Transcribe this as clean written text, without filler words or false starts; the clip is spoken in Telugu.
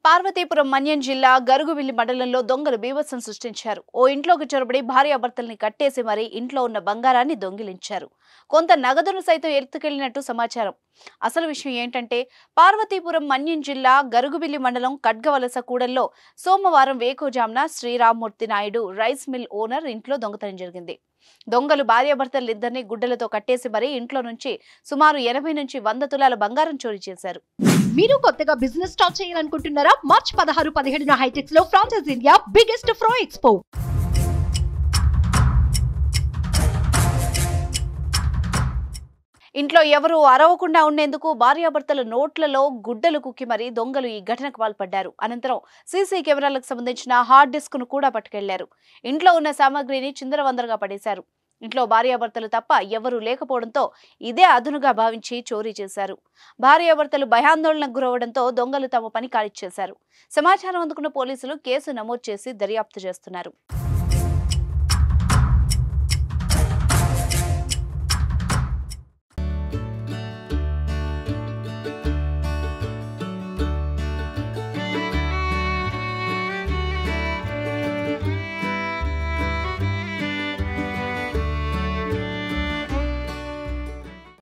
పార్వతీపురం మన్యం జిల్లా గరుగువిల్లి మండలంలో దొంగలు బీభత్సం సృష్టించారు. ఓ ఇంట్లోకి చొరబడి భార్యాభర్తల్ని కట్టేసి మరీ ఇంట్లో ఉన్న బంగారాన్ని దొంగిలించారు. కొంత నగదును సైతం ఎత్తుకెళ్లినట్టు సమాచారం. అసలు విషయం ఏంటంటే పార్వతీపురం మన్యం జిల్లా గరుగువిల్లి మండలం కడ్గవలస కూడల్లో సోమవారం వేకోజామున Sriramamurthy Naidu rice mill owner ఇంట్లో దొంగతనం జరిగింది. దొంగలు భార్యాభర్తలిద్దరిని గుడ్డలతో కట్టేసి మరీ ఇంట్లో నుంచి సుమారు 80 నుంచి 100 తులాల బంగారం చోరీ చేశారు. మీరు కొత్తగా బిజినెస్ స్టార్ట్ చేయాలనుకుంటున్నారా? మార్చ్ 16, 17 హైటెక్స్ లో ఫ్రాన్సెస్ ఇండియా బిగ్గెస్ట్ ఫ్రో ఎక్స్పో. ఇంట్లో ఎవరూ అరవకుండా ఉండేందుకు భార్యాభర్తల నోట్లలో గుడ్డలు కుక్కి మరీ దొంగలు ఈ ఘటనకు పాల్పడ్డారు. అనంతరం సీసీ కెమెరాలకు సంబంధించిన హార్డ్ డిస్క్ ను కూడా పట్టుకెళ్లారు. ఇంట్లో ఉన్న సామాగ్రిని చిందరవందరగా పడేశారు. ఇంట్లో భార్యాభర్తలు తప్ప ఎవరూ లేకపోవడంతో ఇదే అదునుగా భావించి చోరీ చేశారు. భార్యాభర్తలు భయాందోళనకు గురవడంతో దొంగలు తమ పని కాల్చేశారు. సమాచారం అందుకున్న పోలీసులు కేసు నమోదు చేసి దర్యాప్తు చేస్తున్నారు.